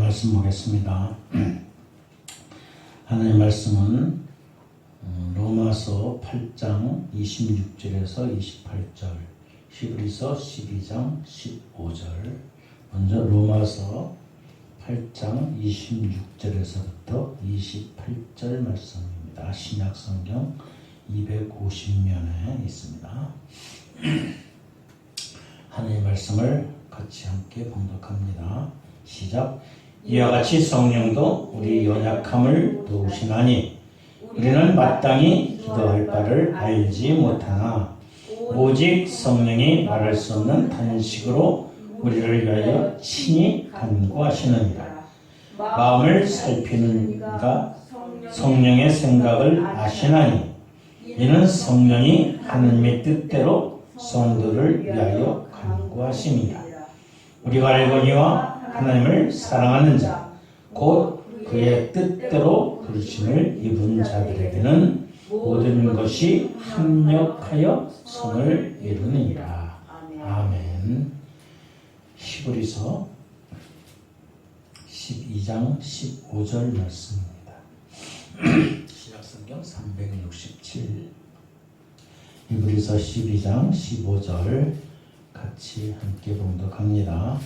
말씀 보겠습니다. 하나님 말씀은 로마서 8장 26절에서 28절, 히브리서 12장 15절. 먼저 로마서 8장 26절에서부터 28절 말씀입니다. 신약성경 250면에 있습니다. 하나님의 말씀을 같이 함께 봉독합니다. 시작. 이와 같이 성령도 우리 연약함을 도우시나니 우리는 마땅히 기도할 바를 알지 못하나 오직 성령이 말할 수 없는 탄식으로 우리를 위하여 친히 간구하시느니라. 마음을 살피는 이가 성령의 생각을 아시나니 이는 성령이 하느님의 뜻대로 성도를 위하여 간구하심이라. 우리가 알거니와 하나님을 사랑하는 자, 곧 그의 뜻대로 부르심을 입은 자들에게는 모든 것이 합력하여 선을 이루느니라. 아멘. 히브리서 12장 15절 말씀입니다. 신약성경 367. 히브리서 12장 15절 같이 함께 봉독합니다.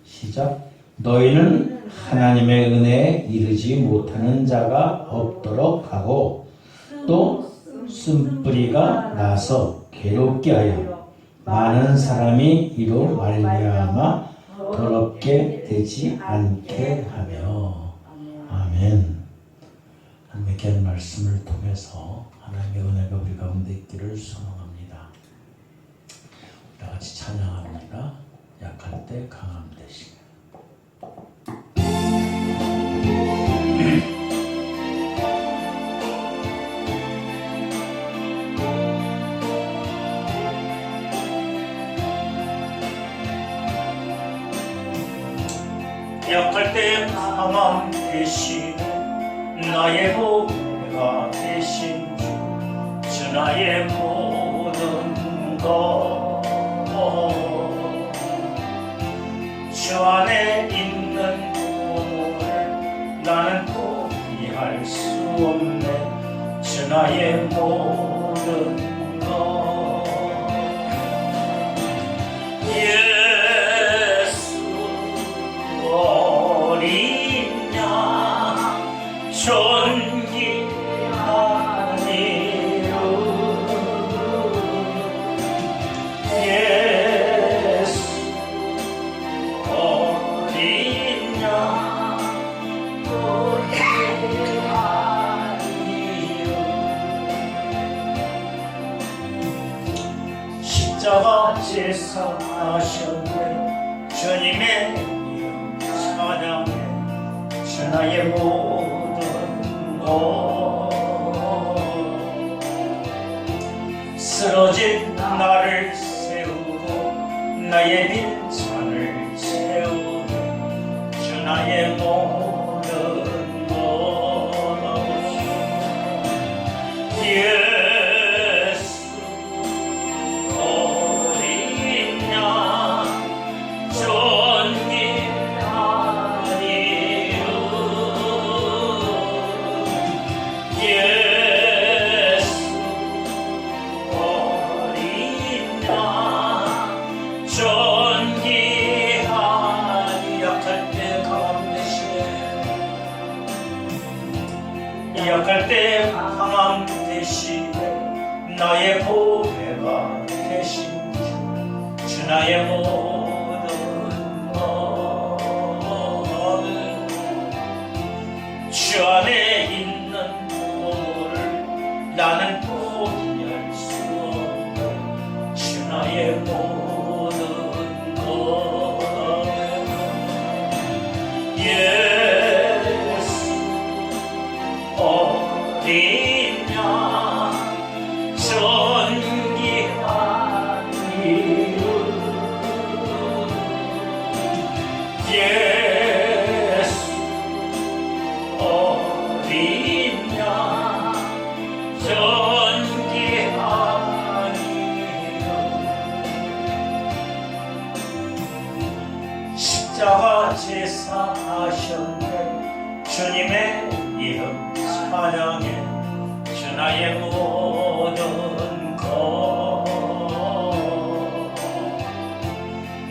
시작. 너희는 하나님의 은혜에 이르지 못하는 자가 없도록 하고 또 쓴뿌리가 나서 괴롭게 하여 많은 사람이 이로 말미암아 더럽게 되지 않게 하며. 아멘. 하나님의 귀한 말씀을 통해서 하나님의 은혜가 우리 가운데 있기를 소망합니다. 다 같이 찬양합니다. 약할 때 강함 되시게. 약할 때 강함 되시네. 나의 보배가 되신 주 나의 모든 것. 주 안에 있는 보물 나는 포기할 수 없네. 주 나의 모든 것. 예수 어린 양 존귀한 이름. 예수 어린 양 존귀한 이름. 십자가 제사하셨네. 주님의 이름 찬양해. 주 나의 모든 것. 쓰러진 나를 세우고 나의 빈잔을 채우네. 주 나의 모든 것. 예수 어린 양 존귀한 이름. 예수 어린 양 존귀한. 약할 때 강함 되시네. 약할 때 강함 되시네. 나의 보배가 되신 주 나의 모든 것. 주 안에 있는 보물을 나는 포기할 수 없는 주 나의 모든 것. 예수 어린 양 존귀한 이름. 예수 어린 양 존귀한 이름. 십자가 제사 사셨네. 주님의 이름 찬양해. 주 나의 모든 것.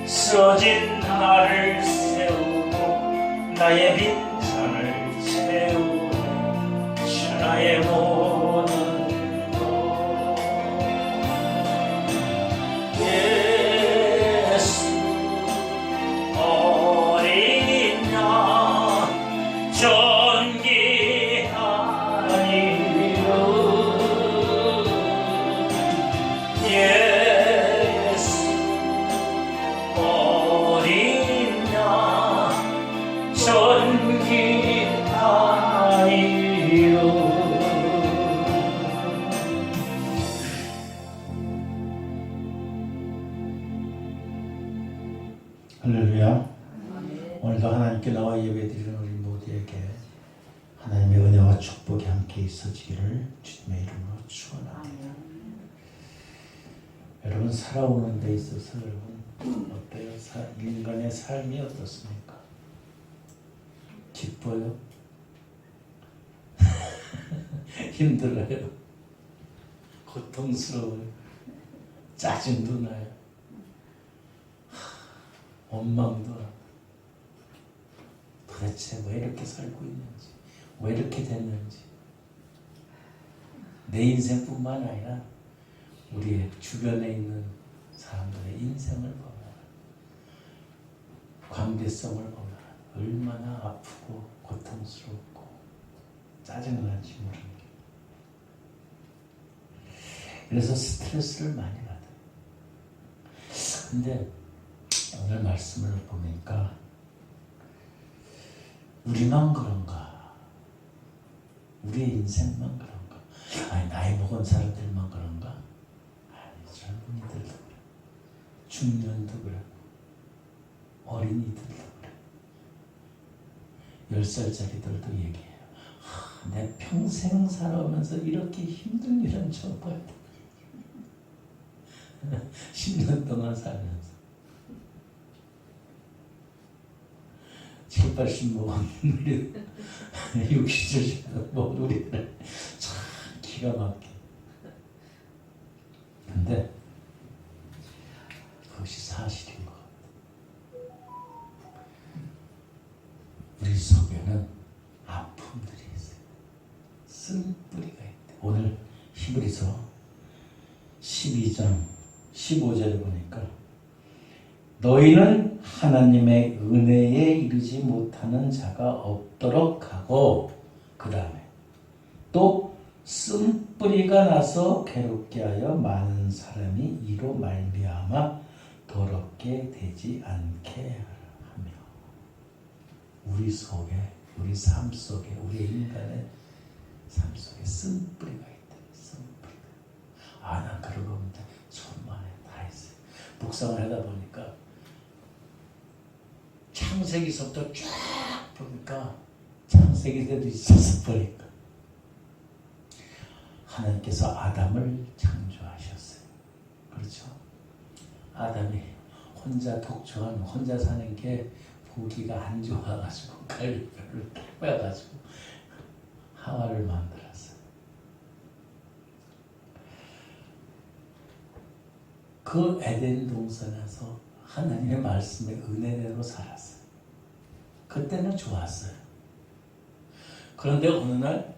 쓰러진 나를 세우고 나의 빈산을 채우네. 주 나의 모든 것. 예수 어린 양 존귀한 이름. 예수 어린 양 존귀한 이름. 할렐루야. 오늘도 하나님께 나와 예배드리는 우리 모두에게 하나님의 은혜와 축복이 함께 있어지기를 주님의 이름으로 축원합니다. 여러분, 살아오는 데 있어서 여러분 어때요? 인간의 삶이 어떻습니까? 기뻐요? 힘들어요? 고통스러워요? 짜증도 나요? 원망도 하고. 도대체 왜 이렇게 살고 있는지, 왜 이렇게 됐는지. 내 인생뿐만 아니라 우리 주변에 있는 사람들의 인생을 보면, 관계성을 보면 얼마나 아프고 고통스럽고 짜증나는지 모르는 게. 그래서 스트레스를 많이 받아요. 근데 오늘 말씀을 보니까 우리만 그런가? 우리의 인생만 그런가? 아니, 나이 먹은 사람들만 그런가? 아니, 젊은이들도 그래. 중년도 그래. 어린이들도 그래. 10살짜리들도 얘기해요. 내 평생 살아오면서 이렇게 힘든 일은 처음 봤다. 10년 동안 살면서 7, 80 먹은 우리 60을 먹은 우리를 참 기가 막혀. 근데 그것이 사실인 것 같아. 우리 속에는 아픔들이 있어요. 쓴뿌리가 있대. 오늘 히브리서 12장 15절에 보니까 너희는 하나님의 은혜에 이르지 못하는 자가 없도록 하고, 그 다음에 또 쓴뿌리가 나서 괴롭게 하여 많은 사람이 이로 말미암아 더럽게 되지 않게 하며. 우리 속에, 우리 삶 속에, 우리 인간의 삶 속에 쓴뿌리가 있다. 쓴뿌리가. 아, 난 그런 겁니다. 천만에 다 있어요. 묵상을 하다 보니까 창세기서부터 쫙 보니까 창세기 때도 있어서 보니까 하나님께서 아담을 창조하셨어요. 그렇죠? 아담이 혼자 독초한, 혼자 사는 게 보기가 안 좋아가지고 갈비뼈를 빼가지고 하와를 만들었어요. 그 에덴 동산에서 하나님의 말씀의 은혜대로 살았어요. 그때는 좋았어요. 그런데 어느 날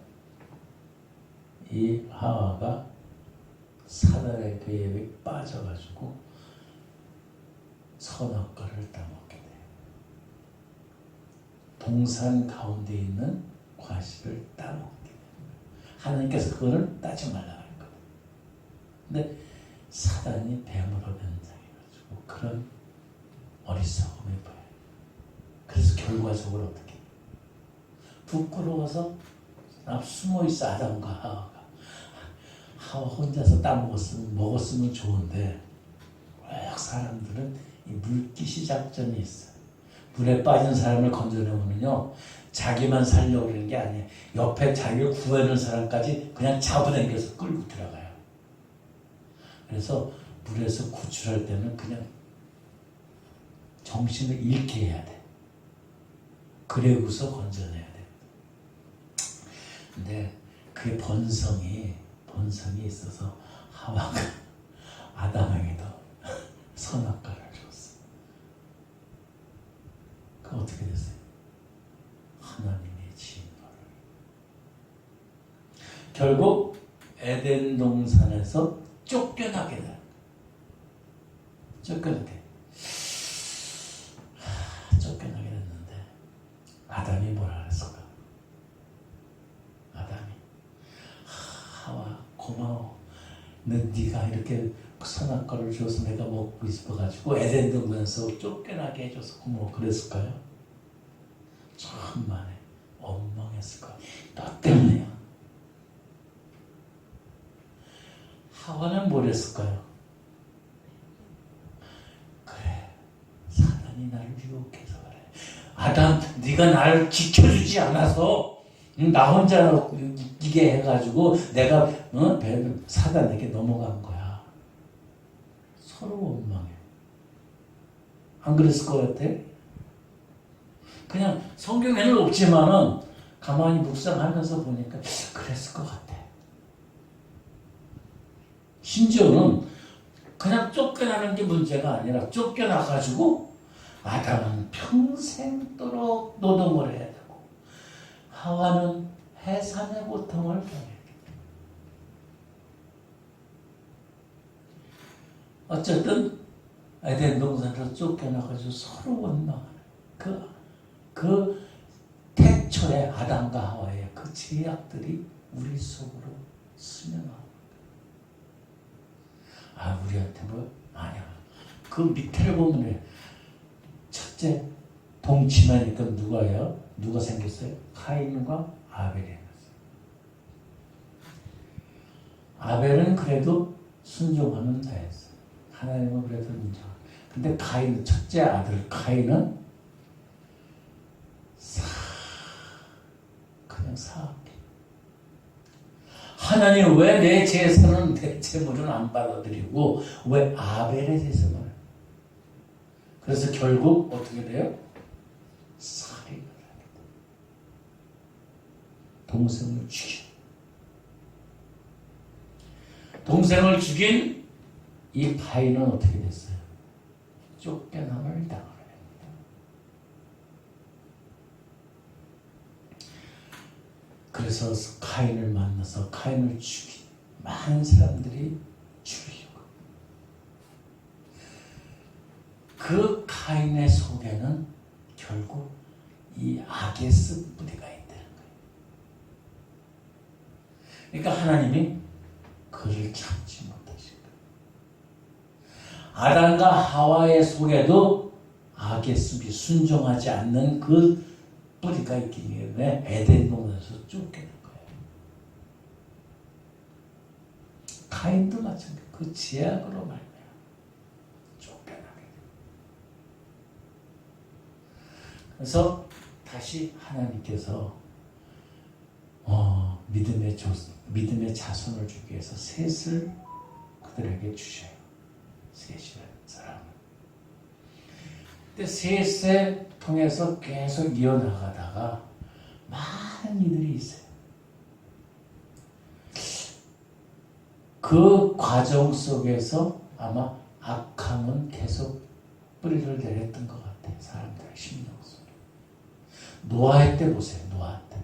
이 하와가 사단의 괴에 빠져가지고 선악과를 따먹게 돼요. 동산 가운데 있는 과실을 따먹게 돼요. 하나님께서 그거를 따지 말라고 했거든요. 근데 사단이 뱀으로 변장해가지고 그런 어리석음이 보여요. 그래서 결과적으로 어떻게 해요? 부끄러워서 숨어있어. 아담과 하와가. 하와 혼자서 먹었으면 좋은데 꼭 사람들은 이 물귀시 작전이 있어요. 물에 빠진 사람을 건져내면요, 자기만 살려고 그러는 게 아니에요. 옆에 자기를 구해놓은 사람까지 그냥 잡아당겨서 끌고 들어가요. 그래서 물에서 구출할 때는 그냥 정신을 잃게 해야 돼. 그래고서 건져내야 돼. 근데 그게 본성이 있어서 하와가 아담에게도 선악과를 줬어. 그 어떻게 됐어요? 하나님의 진노를. 결국 에덴 동산에서 쫓겨나게 돼. 쫓겨나게 됐는데 아담이 뭐라 그랬을까? 아담이 하와 고마워. 네가 이렇게 선악과를 줘서 내가 먹고 있어가지고 에덴 동산에서 쫓겨나게 해줘서 고마워. 그랬을까요? 천만에 원망했을 거야. 너 때문이야. 하와는 뭘 했을까요? 그래, 사단이 나를 유혹해서 그래. 아담, 네가 나를 지켜주지 않아서 나 혼자 이게 해가지고 내가 사단에게 넘어간 거야. 서로 원망해. 안 그랬을 것 같아? 그냥 성경에는 없지만은 가만히 묵상하면서 보니까 그랬을 것 같아. 심지어는 그냥 쫓겨나는 게 문제가 아니라 쫓겨나가지고 아담은 평생도록 노동을 해야 되고 하와는 해산의 고통을 당해. 어쨌든 에덴 동산에서 쫓겨나가지고 서로 원망하는 그 태초의 아담과 하와의 그 제약들이 우리 속으로 스며나옵니다. 우리한테 아니야. 그 밑에를 보면 첫째 동치마니까 누가요? 누가 생겼어요? 카인과 아벨이 생겼어요. 아벨은 그래도 순종하는 자였어요. 하나님은 그래도 인정. 근데 카인, 첫째 아들 카인은 그냥 사악해. 하나님 왜 내 제사는 내 제물은 안 받아들이고 왜 아벨의 제사를? 그래서 결국 어떻게 돼요? 살인을 하겠다. 동생을 죽여. 동생을 죽인 이 가인은 어떻게 됐어요? 쫓겨남을 당하게 됩니다. 그래서 가인을 만나서 가인을 죽인 많은 사람들이 죽이려고. 그 가인의 속에는 결국 이 악의 쓴뿌리가 있다는 거예요. 그러니까 하나님이 그를 참지 못하신 거예요. 아담과 하와의 속에도 악의 습이 순종하지 않는 그 뿌리가 있기 때문에 에덴 동산에서 쫓겨난 거예요. 가인도 마찬가지. 그 제약으로 말미암아 쫓겨나게 돼요. 그래서 다시 하나님께서 믿음의 자손을 주기 위해서 셋을 그들에게 주셔요. 셋이라는 사람을. 근데 셋에 통해서 계속 이어나가다가 많은 이들이 있어요. 그 과정 속에서 아마 악함은 계속 뿌리를 내렸던 것 같아요. 사람들의 심령 속에. 노아의 때 보세요. 노아 때.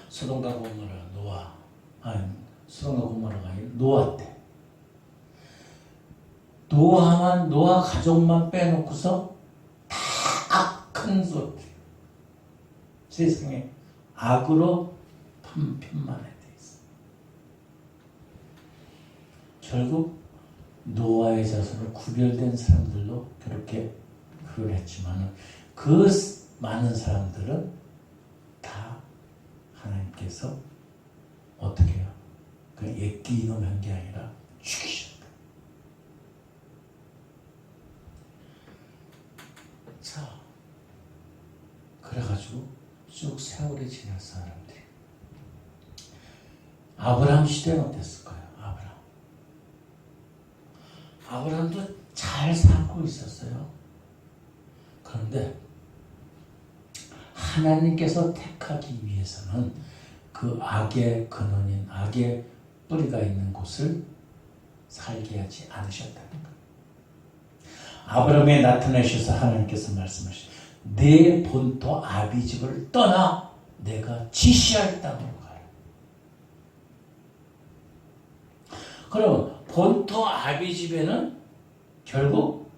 소돔과 고모라 소돔과 고모라가 아니라 노아 때. 노아 가족만 빼놓고서 다 악한 소리. 세상에 악으로 편만해 돼 있어. 결국 노아의 자손을 구별된 사람들로 그렇게 그랬지만 그 많은 사람들은 다 하나님께서 어떻게 해요? 그냥 예끼 이놈한 게 아니라 죽이셨다. 자, 그래가지고 쭉 세월이 지난 사람들이 아브라함 시대는 어땠을까요? 아브라함도 잘 살고 있었어요. 그런데 하나님께서 택하기 위해서는 그 악의 근원인 악의 뿌리가 있는 곳을 살게 하지 않으셨다는 것. 아브라함에 나타나셔서 하나님께서 말씀하시죠. 내 본토 아비집을 떠나 내가 지시할 땅으로 가라. 그럼 본토 아비집에는 결국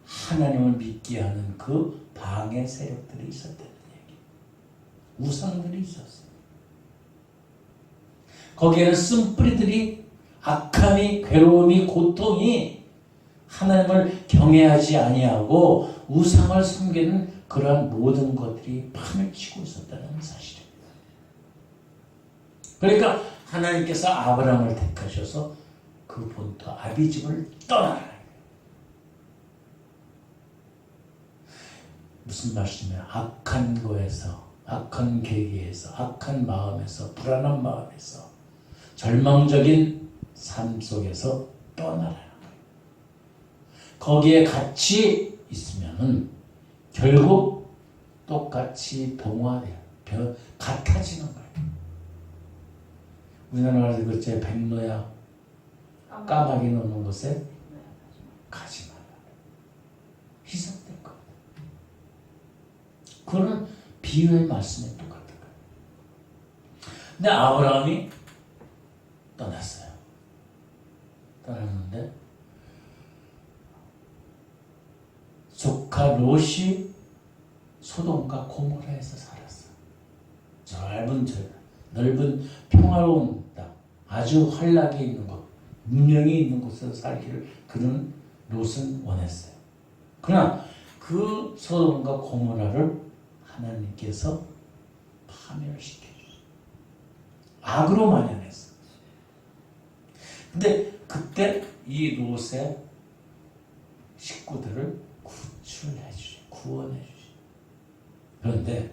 하나님을 믿게 하는 그 방해 세력들이 있었다는 얘기. 우상들이 있었어요. 거기에는 쓴뿌리들이 악함이, 괴로움이, 고통이 하나님을 경외하지 아니하고 우상을 섬기는 그러한 모든 것들이 판을 치고 있었다는 사실입니다. 그러니까 하나님께서 아브라함을 택하셔서 그 본토 아비집을 떠나라. 무슨 말씀이에요? 악한 거에서, 악한 계기에서, 악한 마음에서, 불안한 마음에서, 절망적인 삶 속에서 떠나라. 거기에 같이 있으면은 결국 똑같이 병화돼요. 같아지는 거예요. 우리나라에서 그렇지, 백로야 까마귀 노는 곳에 가지 마라. 희석될 거예요. 그거는 비유의 말씀에 똑같은 거예요. 근데 아브라함이 떠났어요. 떠났는데 조카 롯이 소돔과 고모라에서 살았어. 넓은 평화로운 땅, 아주 활락이 있는 곳, 문명이 있는 곳에서 살기를 그는 롯은 원했어요. 그러나 그 소돔과 고모라를 하나님께서 파멸시켜주셨어요. 악으로 만연했어요. 근데 그때 이 롯의 식구들을 구원해 주시죠. 그런데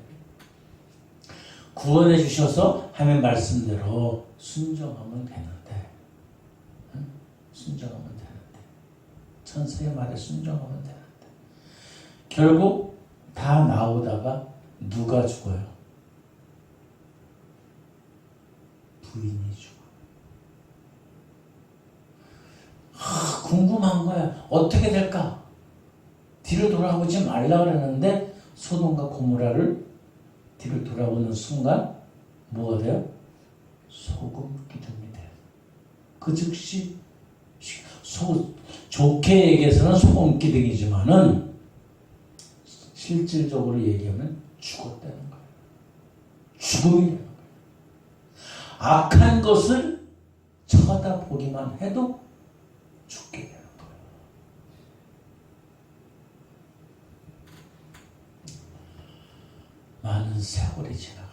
구원해 주셔서 하나님 말씀대로 순종하면 되는데, 순종하면 되는데, 천사의 말에 순종하면 되는데, 결국 다 나오다가 누가 죽어요? 부인이 죽어요. 궁금한 거야. 어떻게 될까? 뒤로 돌아보지 말라 그러는데 소돔과 고모라를 뒤로 돌아보는 순간 뭐가 돼요? 소금 기둥이 돼요. 그 즉시 좋게 얘기해서는 소금 기둥이지만은 실질적으로 얘기하면 죽었다는 거예요. 죽음이라는 거예요. 악한 것을 쳐다보기만 해도 죽게 되는 거예요. 많은 세월이 지나가요.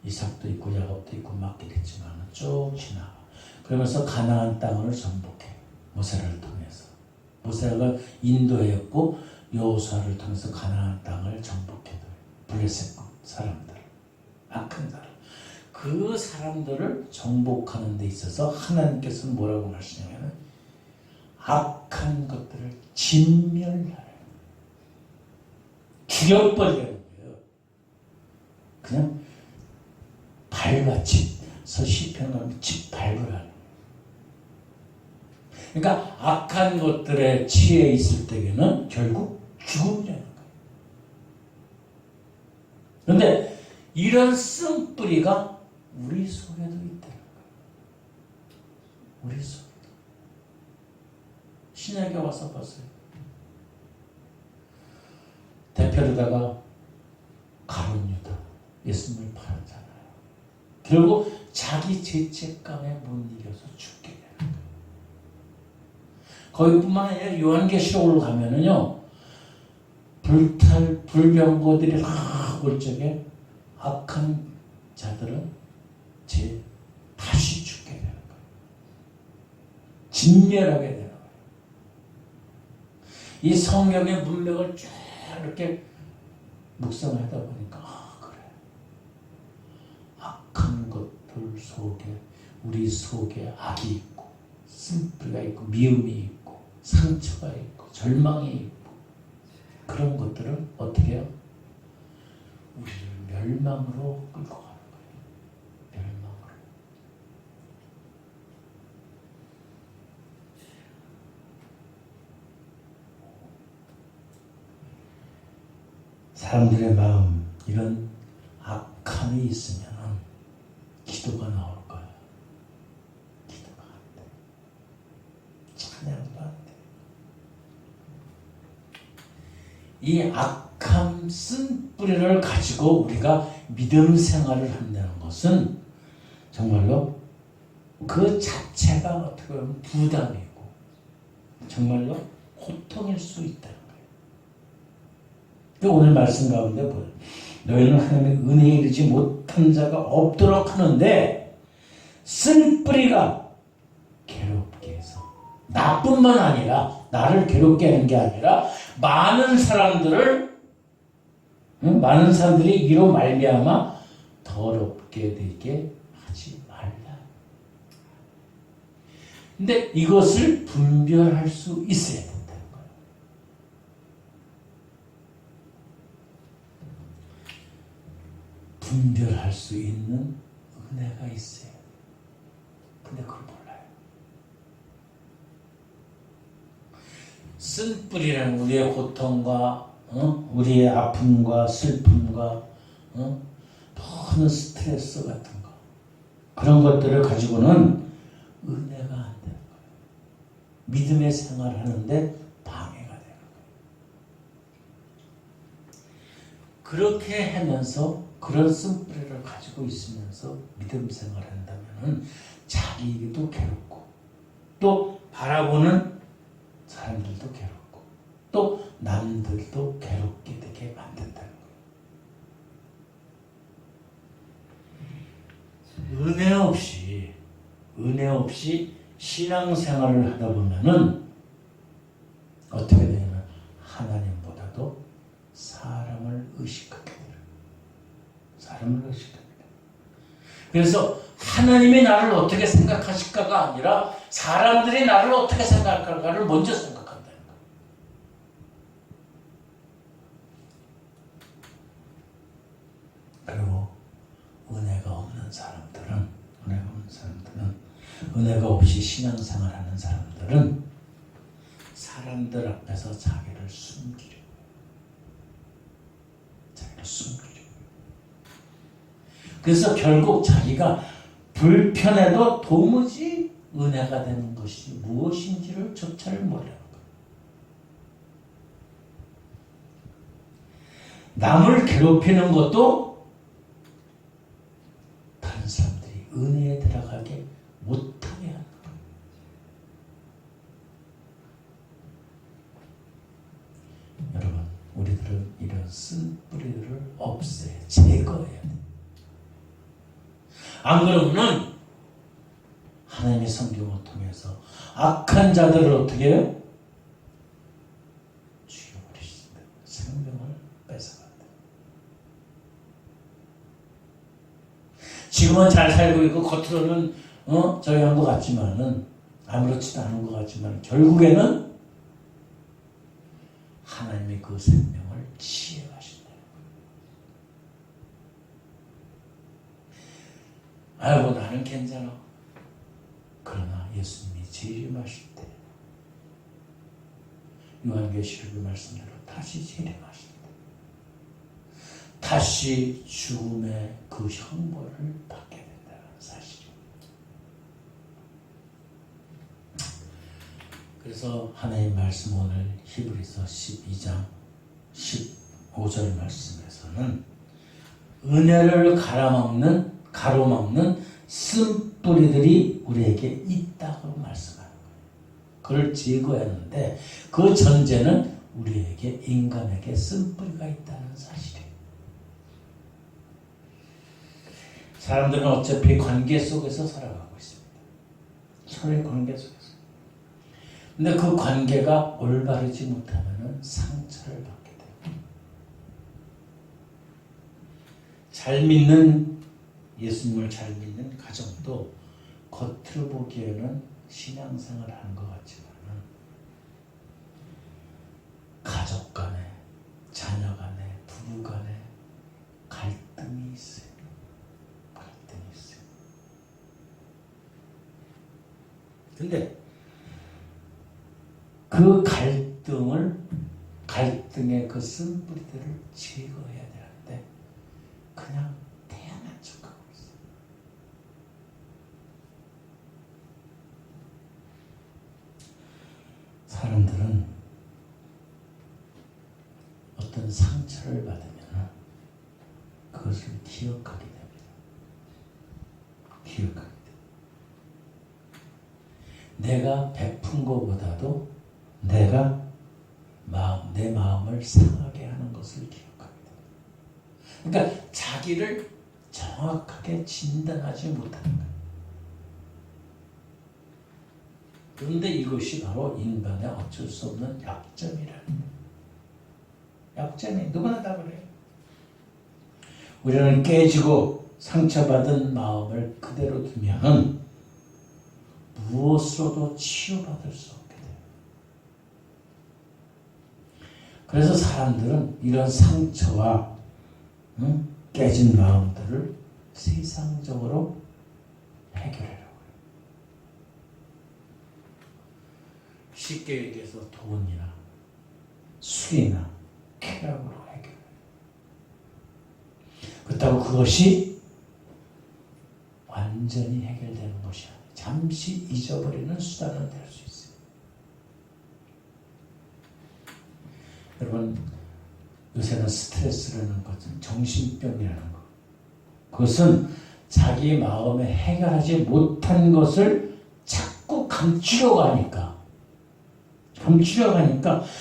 이삭도 있고 야곱도 있고 맞긴 했지만 쭉 지나가. 그러면서 가나안 땅을 정복해. 모세를 통해서. 모세가 인도했고 여호수아를 통해서 가나안 땅을 정복해둬요. 블레셋 사람들, 악한 사람. 그 사람들을 정복하는 데 있어서 하나님께서는 뭐라고 말씀하냐면 악한 것들을 진멸하라. 죽여버리라는 거예요. 그냥 밟아서 시편 가면 집 밟으라는 거예요. 그러니까 악한 것들에 취해 있을 때에는 결국 죽음이라는 거예요. 그런데 이런 쓴뿌리가 우리 속에도 있다는 거예요. 우리 속에도. 신약에 와서 봤어요. 대표로다가 가룟 유다 예수님을 팔았잖아요. 결국 자기 죄책감에 못 이겨서 죽게 되는 거예요. 거기뿐만 아니라 요한계시록으로 가면은요, 불병거들이 올 적에 악한 자들은 다시 죽게 되는 거예요. 진멸하게 되는 거예요. 이 성경의 문맥을 쭉 이렇게 묵상을 하다 보니까 그래. 악한 것들 속에 우리 속에 악이 있고 쓴뿌리가 있고 미움이 있고 상처가 있고 절망이 있고 그런 것들은 어떻게 해요? 우리를 멸망으로 끌고 가는 거예요. 멸망으로. 사람들의 마음, 이런 악함이 있으면 기도가 나올 거예요. 기도가 안 돼. 찬양도 안 돼. 이 악함 쓴 뿌리를 가지고 우리가 믿음 생활을 한다는 것은 정말로 그 자체가 어떻게 보면 부담이고 정말로 고통일 수 있다는 거예요. 오늘 말씀 가운데 보여요. 너희는 하나님의 은혜에 이르지 못한 자가 없도록 하는데 쓴 뿌리가 괴롭게 해서 나뿐만 아니라 나를 괴롭게 하는 게 아니라 많은 사람들이 이로 말미암아 더럽게 되게 하지 말라. 근데 이것을 분별할 수 있어야 된다는 거예요. 분별할 수 있는 은혜가 있어요. 근데 그걸 몰라요. 쓴 뿌리는 우리의 고통과 우리의 아픔과 슬픔과 많은 스트레스 같은 거, 그런 것들을 가지고는 은혜가 안 되는 거예요. 믿음의 생활을 하는데 방해가 되는 거예요. 그렇게 하면서 그런 쓴뿌리를 가지고 있으면서 믿음 생활을 한다면 자기도 괴롭고 또 바라보는 사람들도 괴롭고 또 남들도 괴롭게 되게 만든다는 거예요. 은혜 없이 신앙생활을 하다 보면은 어떻게 되냐면 하나님보다도 사람을 의식하게 돼요. 사람을 의식합니다. 그래서 하나님이 나를 어떻게 생각하실까가 아니라 사람들이 나를 어떻게 생각할까를 먼저 생각한다는 거예요. 그리고 은혜가 없는 사람들은 은혜가 없이 신앙생활하는 사람들은 사람들 앞에서 자기를 숨기려. 그래서 결국 자기가 불편해도 도무지 은혜가 되는 것이 무엇인지를 조차를 모르는 거예요. 남을 괴롭히는 것도 다른 사람들이 은혜에 들어가게 못하게 하는 거예요. 여러분, 우리들은 이런 쓴 뿌리들을 없애야, 제거해야 돼요. 안 그러면 하나님의 성경을 통해서 악한 자들을 어떻게 해요? 죽여버리신다. 생명을 뺏어간다. 지금은 잘 살고 있고 겉으로는 저기 한 것 같지만은 아무렇지도 않은 것 같지만 결국에는 하나님의 그 생명을 취해가신다. 아이고 나는 괜찮아. 그러나 예수님이 재림하실 때 요한계시록의 말씀대로 다시 재림하실 때 다시 죽음의 그 형벌을 받게 된다는 사실입니다. 그래서 하나님 말씀 오늘 히브리서 12장 15절 말씀에서는 은혜를 가로막는 쓴뿌리들이 우리에게 있다고 말씀하는 거예요. 그걸 제거했는데 그 전제는 우리에게 인간에게 쓴뿌리가 있다는 사실이에요. 사람들은 어차피 관계 속에서 살아가고 있습니다. 서로의 관계 속에서. 근데 그 관계가 올바르지 못하면 상처를 받게 돼요. 잘 믿는 예수님을 잘 믿는 가정도 겉으로 보기에는 신앙생활을 하는 것 같지만 가족 간에 부부 간에 갈등이 있어요. 갈등이 있어요. 근데 그 갈등의 그 쓴뿌리들을 제거해야 되는데 그냥 태연한 척하고 있어요. 사람들은 어떤 상처를 받으면 그것을 기억하게 됩니다. 기억하게 됩니다. 내가 베푼 것보다도 내가 내 마음을 상하게 하는 것을 기억하게 됩니다. 그러니까 자기를 정확하게 진단하지 못하는 거예요. 그런데 이것이 바로 인간의 어쩔 수 없는 약점이라는 거예요. 약점이 누구나 다 그래요. 우리는 깨지고 상처받은 마음을 그대로 두면 무엇으로도 치유받을 수 없게 돼요. 그래서 사람들은 이런 상처와 깨진 마음들을 세상적으로 해결하려고 해요. 쉽게 얘기해서 돈이나 술이나 쾌락으로 해결해요. 그렇다고 그것이 완전히 해결되는 것이 아니에요. 잠시 잊어버리는 수단은 될 수 있어요. 여러분, 요새는 스트레스라는 것은 정신병이라는 것. 그것은 자기 마음에 해결하지 못한 것을 자꾸 감추려고 하니까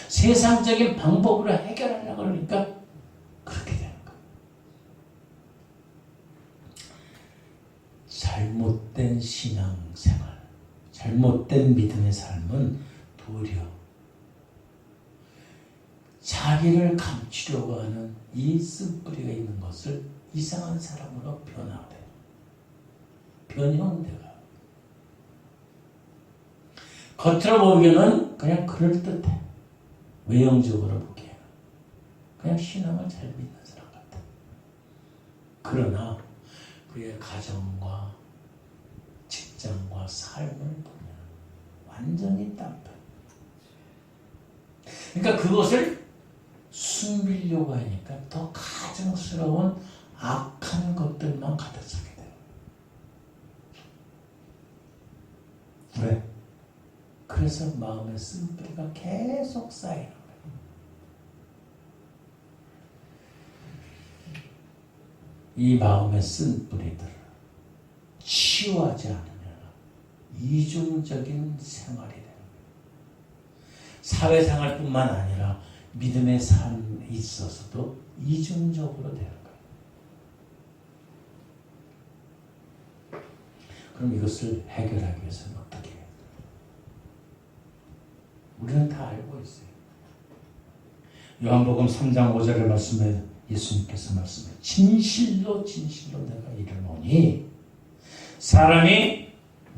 세상적인 방법으로 해결하려고 그러니까 그렇게 되는 거예요. 잘못된 신앙생활, 잘못된 믿음의 삶은 도리어 자기를 감추려고 하는 이 쓴뿌리가 있는 것을 이상한 사람으로 변화돼요. 변형돼요. 겉으로 보기에는 그냥 그럴듯해. 외형적으로 보기에는 그냥 신앙을 잘 믿는 사람 같아. 그러나 그의 가정과 직장과 삶을 보면 완전히 딴편. 그러니까 그것을 숨기려고 하니까 더 가증스러운 악한 것들만 가득 차게 돼요. 왜? 그래서 마음의 쓴뿌리가 계속 쌓이는 거예요. 이 마음의 쓴뿌리들을 치유하지 않으면 이중적인 생활이 돼요. 사회생활뿐만 아니라 믿음의 삶에 있어서도 이중적으로 되는 거예요. 그럼 이것을 해결하기 위해서는 어떻게 해요? 우리는 다 알고 있어요. 요한복음 3장 5절의 말씀에 예수님께서 말씀해 진실로 진실로 내가 이르노니 사람이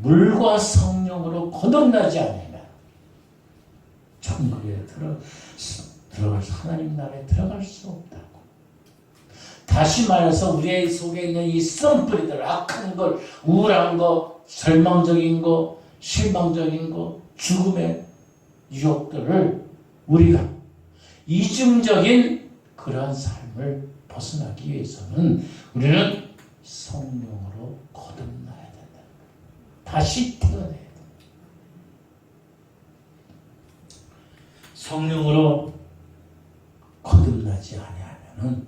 물과 성령으로 거듭나지 않으면 천국에 들어갈 수, 하나님 나라에 들어갈 수 없다고. 다시 말해서 우리 속에 있는 이 쓴뿌리들, 악한 것, 우울한 것, 절망적인 것, 실망적인 것, 죽음의 유혹들을 우리가 이중적인 그러한 삶을 벗어나기 위해서는 우리는 성령으로 거듭나야 된다. 다시 태어나야 된다. 성령으로 거듭나지 아니하면은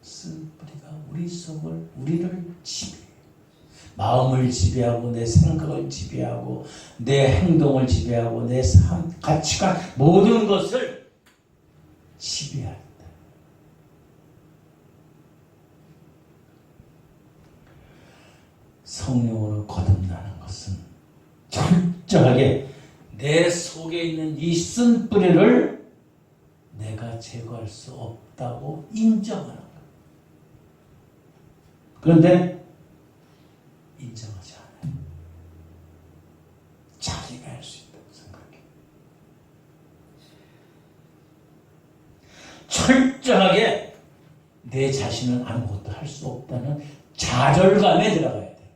쓴뿌리가 우리를 지배해요. 마음을 지배하고 내 생각을 지배하고 내 행동을 지배하고 내 삶, 가치관 모든 것을 지배한다. 성령으로 거듭나는 것은 철저하게 내 속에 있는 이 쓴뿌리를 내가 제거할 수 없다고 인정하는 거예요. 그런데 인정하지 않아요. 자기가 할 수 있다고 생각해요. 철저하게 내 자신은 아무것도 할 수 없다는 좌절감에 들어가야 돼.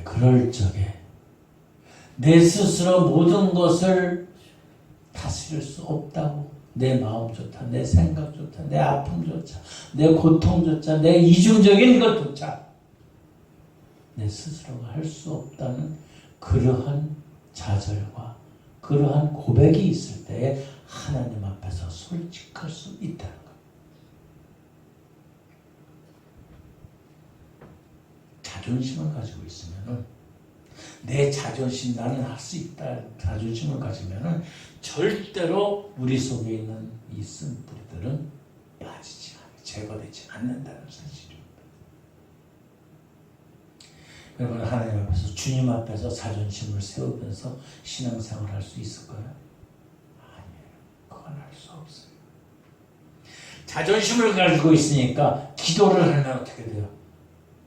그럴 적에 내 스스로 모든 것을 다스릴 수 없다고. 내 마음조차, 내 생각조차, 내 아픔조차, 내 고통조차, 내 이중적인 것조차 내 스스로가 할 수 없다는 그러한 좌절과 그러한 고백이 있을 때에 하나님 앞에서 솔직할 수 있다는 것. 자존심을 가지고 있으면은 내 자존심, 나는 할 수 있다 자존심을 가지면은 절대로 우리 속에 있는 이 쓴뿌리들은 빠지지 않고 제거되지 않는다는 사실입니다. 여러분, 하나님 앞에서, 주님 앞에서 자존심을 세우면서 신앙생활을 할 수 있을까요? 아니에요. 그건 할 수 없어요. 자존심을 가지고 있으니까 기도를 하면 어떻게 돼요?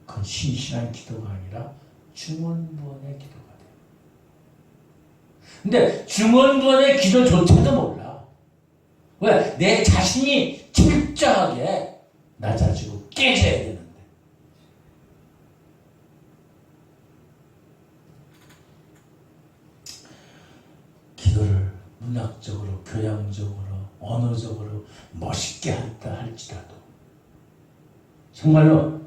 그건 신실한 기도가 아니라 중언부언의 기도가 돼요. 근데 중언부언의 기도조차도 몰라. 왜? 내 자신이 철저하게 낮아지고 깨져야 되는데. 기도를 문학적으로, 교양적으로, 언어적으로 멋있게 한다 할지라도 정말로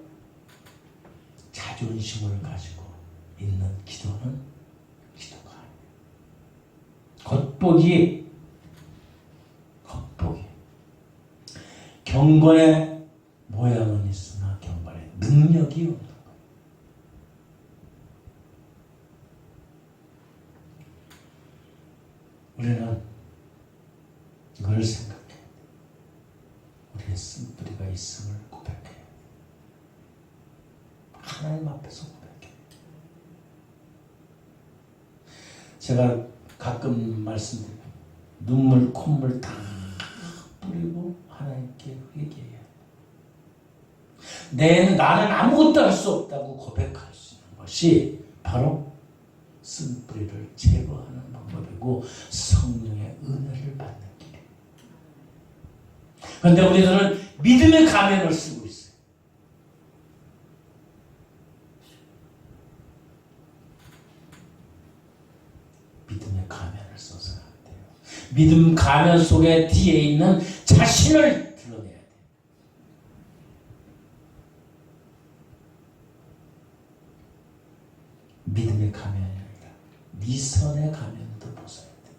자존심을 가지고 있는 기도는 기도가 아니에요. 겉보기 경건의 모양은 있으나 경건의 능력이 없는 거예요. 우리는 이걸 생각해. 우리의 쓴뿌리가 있음을 고백해. 하나님 앞에서 고백해. 제가 가끔 말씀드려요. 눈물, 콧물 다 뿌리고 하나님께 회개해야 돼. 나는 아무것도 할 수 없다고 고백할 수 있는 것이 바로 쓴뿌리를 제거하는 방법이고 성령의 은혜를 받는 길이에요. 그런데 우리들은 믿음의 가면을 쓰고 있어요. 믿음의 가면을 써서는 안 돼요. 믿음 가면 속에 뒤에 있는 자신을 드러내야 돼요. 믿음의 가면이 아니라 미선의 가면도 벗어야 돼요.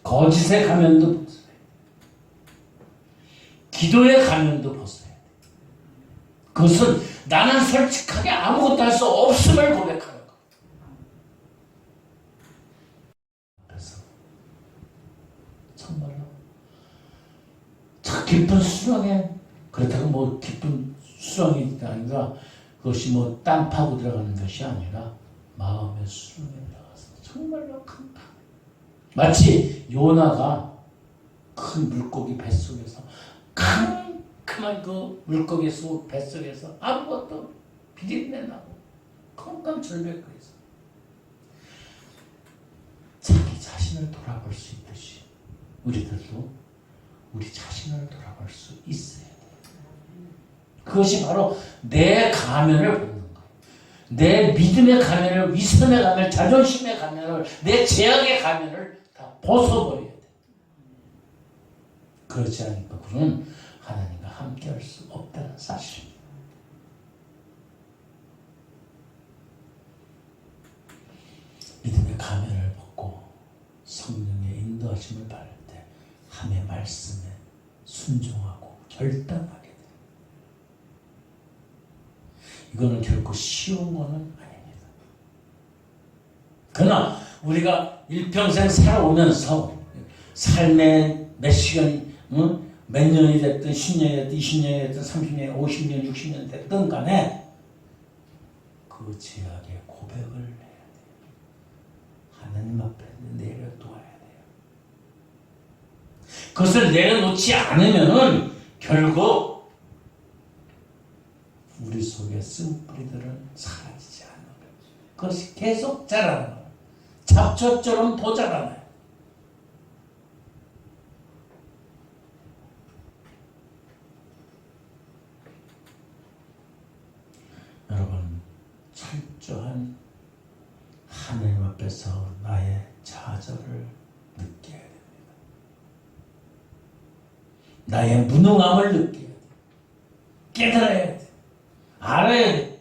거짓의 가면도 벗어야 돼요. 기도의 가면도 벗어야 돼요. 그것은 나는 솔직하게 아무것도 할 수 없음을 고백하는 거예요. 그래서 정말로 참 깊은 수렁에, 그렇다고 뭐 깊은 수렁이 아니라 그것이 뭐 땅 파고 들어가는 것이 아니라 마음의 수렁에 들어가서 정말로 캄캄해. 마치 요나가 큰 물고기 뱃속에서 캄캄한 그 물고기 속 뱃속에서 아무것도 비린내 나고 컴컴절벽해서 자기 자신을 돌아볼 수 있듯이 우리들도 우리 자신을 돌아볼 수 있어야 돼요. 그것이 바로 내 가면을 벗는 거예요. 내 믿음의 가면을, 위선의 가면을, 자존심의 가면을, 내 죄악의 가면을 다 벗어버려야 돼. 그렇지 않으니까 그는 하나님과 함께할 수 없다는 사실입니다. 믿음의 가면을 벗고 성령의 인도하심을 받을 때 함의 말씀에 순종하고 결단하게 돼요. 이거는 결코 쉬운 것은 아닙니다. 그러나 우리가 일평생 살아오면서 삶의 몇 시간, 몇 년이 됐든 10년이 됐든 20년이 됐든 30년, 50년, 60년 됐든 간에 그 죄악의 고백을 해야 돼요. 하나님 앞에 내려놓아야 돼요. 그것을 내려놓지 않으면은 결국 우리 속에 쓴뿌리들은 사라지지 않는 거예요. 그것이 계속 자라는 거예요. 잡초처럼 더 자라나요. 철저한 하나님 앞에서 나의 좌절을 느껴야 됩니다. 나의 무능함을 느껴야 돼. 깨달아야 돼. 알아야 돼.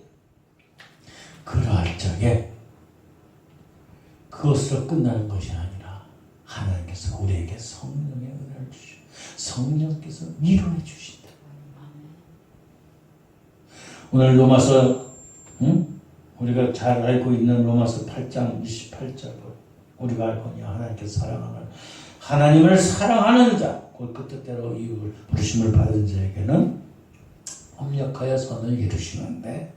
그러할 적에 그것으로 끝나는 것이 아니라 하나님께서 우리에게 성령의 은혜를 주시고 성령께서 위로해 주신다. 오늘 로마서 우리가 잘 알고 있는 로마서 8장 28절 우리가 알거니 하나님께서 사랑하는 하나님을 사랑하는 자 곧 그 뜻대로 이웃을 부르심을 받은 자에게는 협력하여 선을 이루시는데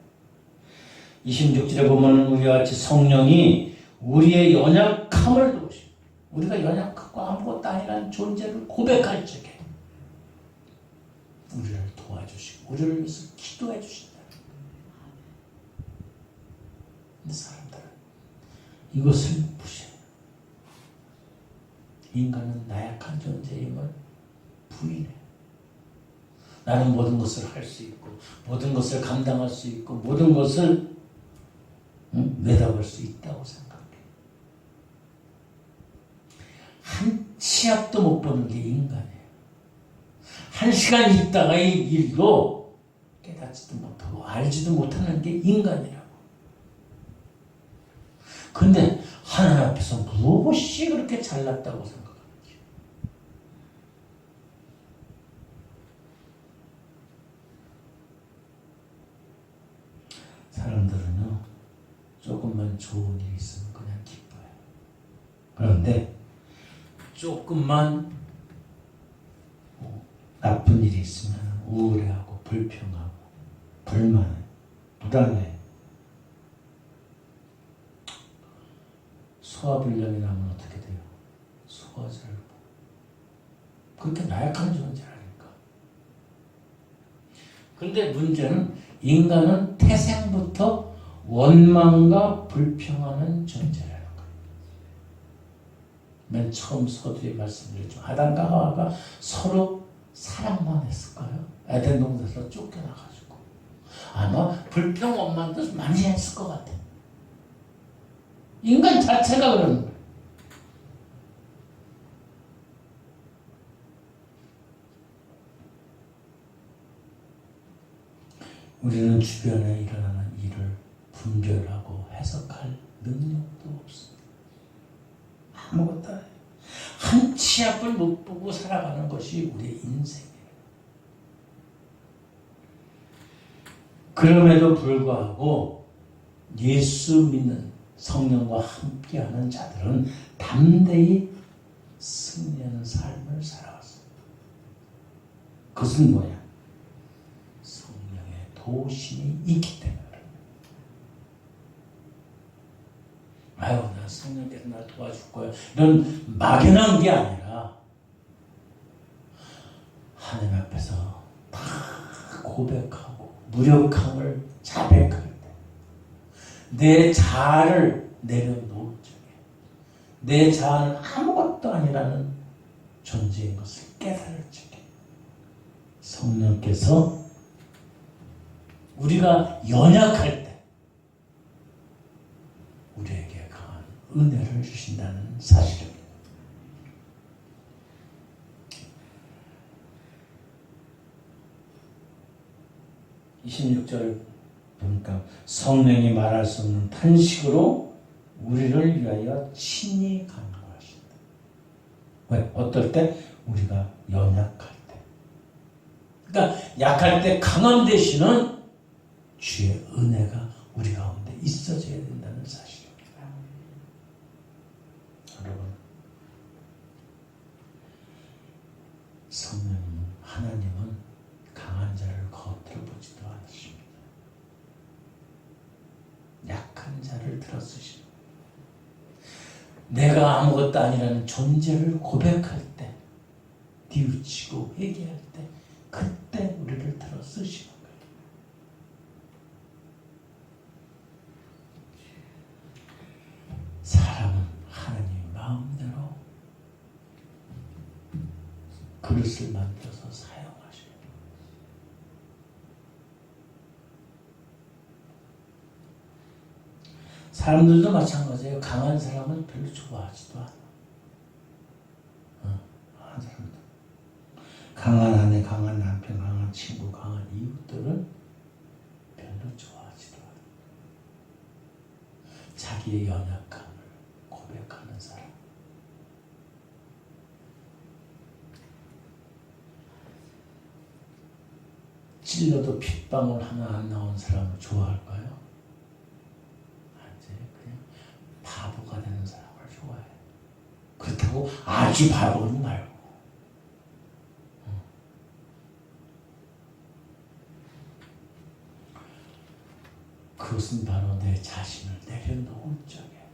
26절에 보면 우리와 같이 성령이 우리의 연약함을 도우시고 우리가 연약하고 아무것도 아니라는 존재를 고백할 적에 우리를 도와주시고 우리를 위해서 기도해 주신다. 근데 사람들은 이것을 무시해요. 인간은 나약한 존재임을 부인해. 나는 모든 것을 할 수 있고 모든 것을 감당할 수 있고 모든 것을 내다볼 수 있다고 생각해. 한 치 앞도 못 보는 게 인간이에요. 한 시간 있다가 이 일도 깨닫지도 못하고 알지도 못하는 게 인간이라고. 근데 하나님 앞에서 무엇이 그렇게 잘났다고 생각하는지. 사람들은요, 조금만 좋은 일이 있으면 그냥 기뻐요. 그런데 조금만 나쁜 일이 있으면 우울해하고 불평하고 불만해, 불안해. 소화불량이 나면 어떻게 돼요? 소화절보. 그렇게 나약한 존재라니까. 근데 문제는 인간은 태생부터 원망과 불평하는 존재라는 거예요. 맨 처음 서두에 말씀드렸죠. 아담과 하와가 서로 사랑만 했을까요? 에덴 동산에서 쫓겨나가지고 아마 불평 원망도 많이 했을 것 같아요. 인간 자체가 그러는 거예요. 우리는 주변에 일어나는 일을 분별하고 해석할 능력도 없습니다. 아무것도 안 해요. 한 치 앞을 못 보고 살아가는 것이 우리의 인생이에요. 그럼에도 불구하고 예수 믿는 성령과 함께하는 자들은 담대히 승리하는 삶을 살아왔습니다. 그것은 뭐야? 성령의 도우심이 있기 때문에 그럽니다. 아유, 나 성령께서 날 도와줄 거야. 이런 막연한 게 아니라 하나님 앞에서 다 고백하고 무력함을 자백할 때 내 자아를 내려놓을 적에 내 자아는 아무것도 아니라는 존재인 것을 깨달을 적에 성령께서 우리가 연약할 때 우리에게 강한 은혜를 주신다는 사실입니다. (26절) 그러니까 성령이 말할 수 없는 탄식으로 우리를 위하여 친히 간구하신다. 왜? 어떨 때? 우리가 연약할 때. 그러니까 약할 때 강함 대신은 주의 은혜가 우리 가운데 있어져야 된다는 사실입니다. 여러분, 성령님, 하나님은 강한 자를 겉으로 보지도 않으십니다. 약한 자를 들어쓰시고 내가 아무것도 아니라는 존재를 고백할 때, 뉘우치고 회개할 때, 그때 우리를 들어쓰시는 거예요. 사람은 하나님 마음대로 그릇을 만들어서 사용하셔요. 사람들도 마찬가지예요. 강한 사람은 별로 좋아하지도 않아. 강한 사람들. 강한 아내, 강한 남편, 강한 친구, 강한 이웃들은 별로 좋아하지도 않아. 자기의 연약함을 고백하는 사람. 찔러도 핏방울 하나 안 나온 사람을 좋아할까요? 아니지. 그냥 바보가 되는 사람을 좋아해. 그렇다고 아주 바보는 말고. 그것은 바로 내 자신을 내려놓을 적에,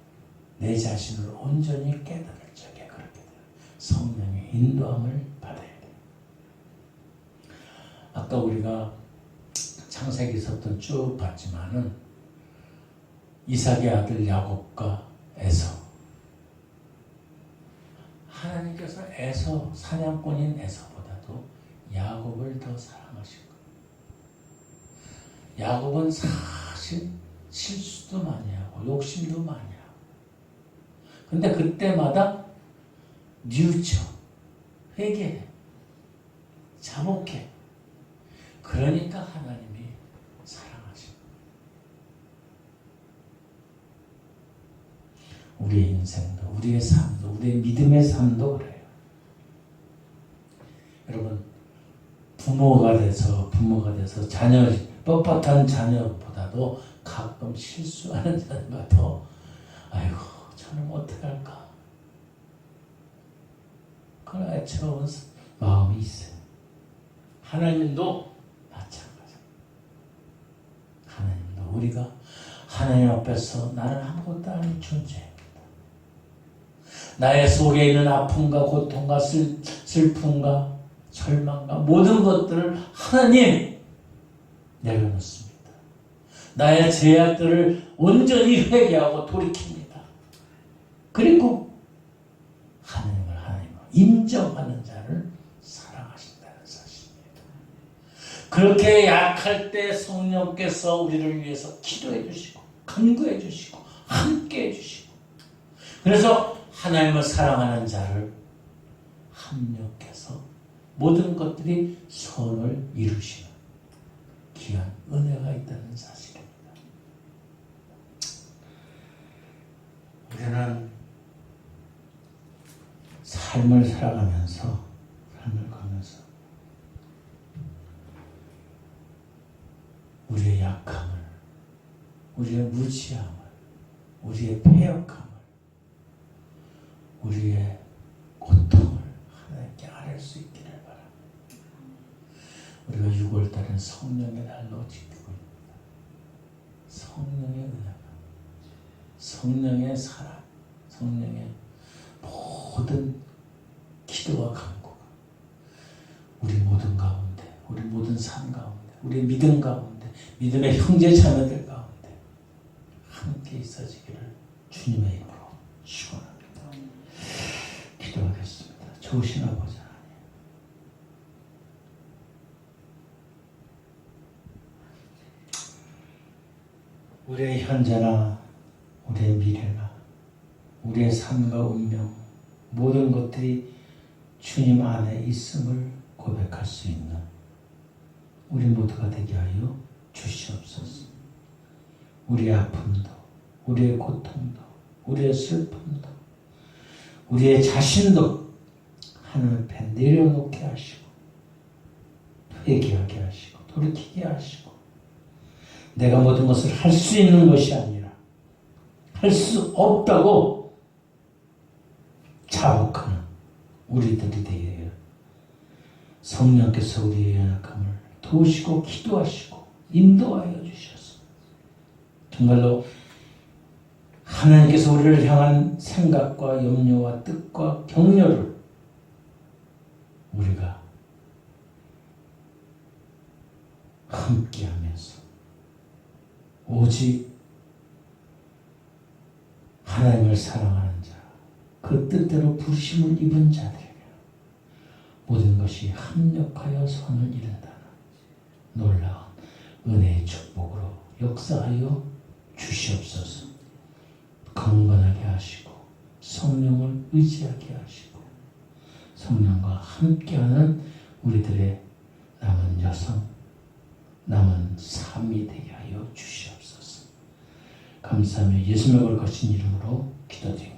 내 자신을 온전히 깨달을 적에 그렇게 돼요. 성령의 인도함을 받아야 돼요. 아까 우리가 창세기서부터 쭉 봤지만은 이삭의 아들 야곱과 에서, 하나님께서 에서, 사냥꾼인 에서보다도 야곱을 더 사랑하신 거예요. 야곱은 사실 실수도 많이 하고 욕심도 많이 하고, 근데 그때마다 뉘우쳐, 회개해, 자복해. 그러니까 하나님이 사랑하시고, 우리의 인생도, 우리의 삶도, 우리의 믿음의 삶도 그래요. 여러분, 부모가 돼서 자녀, 뻣뻣한 자녀보다도 가끔 실수하는 자녀가 더, 아이고, 저는 어떻게 할까? 그런 애처로운 마음이 있어요. 하나님도 마찬가지입니다. 하나님도, 우리가 하나님 앞에서 나는 아무것도 아닌 존재입니다. 나의 속에 있는 아픔과 고통과 슬픔과 절망과 모든 것들을 하나님 내려놓습니다. 나의 죄악들을 온전히 회개하고 돌이킵니다. 그리고 하나님을 하나님으로 인정하는 자를 사랑하신다는 사실입니다. 그렇게 약할 때 성령께서 우리를 위해서 기도해 주시고 간구해 주시고 함께 해 주시고, 그래서 하나님을 사랑하는 자를 합력해서 모든 것들이 선을 이루시는 귀한 은혜가 있다는 사실입니다. 우리는 삶을 살아가면서, 우리의 약함을, 우리의 무지함을, 우리의 패역함을, 우리의 고통을 하나님께 아뢰 수 있기를 바랍니다. 우리가 6월달은 성령의 날로 지키고 있습니다. 성령의 은혜가, 성령의 사랑, 성령의 모든 기도와 간구가 우리 모든 가운데, 우리 모든 삶 가운데, 우리 믿음 가운데, 믿음의 형제 자매들 가운데 함께 있어지기를 주님의 이름으로 축원합니다. 기도하겠습니다. 좋으신 아버지 하나님, 우리의 현재나 우리의 미래나 우리의 삶과 운명, 모든 것들이 주님 안에 있음을 고백할 수 있는 우리 모두가 되게 하여 주시옵소서. 우리의 아픔도, 우리의 고통도, 우리의 슬픔도, 우리의 자신도 하늘 앞에 내려놓게 하시고, 회개하게 하시고, 돌이키게 하시고, 내가 모든 것을 할 수 있는 것이 아니라 할 수 없다고 자복하는 우리들이 되게 해요. 성령께서 우리의 연약함을 도우시고 기도하시고 인도하여 주셔서 정말로 하나님께서 우리를 향한 생각과 염려와 뜻과 격려를 우리가 함께하면서 오직 하나님을 사랑하는 자, 그 뜻대로 부르심을 입은 자들에게 모든 것이 합력하여 선을 이룬다는 놀라운 은혜의 축복으로 역사하여 주시옵소서. 의지하게 하시고 성령과 함께하는 우리들의 남은 여성, 남은 삶이 되게 하여 주시옵소서. 감사하며 예수님의 거룩하신 이름으로 기도드립니다.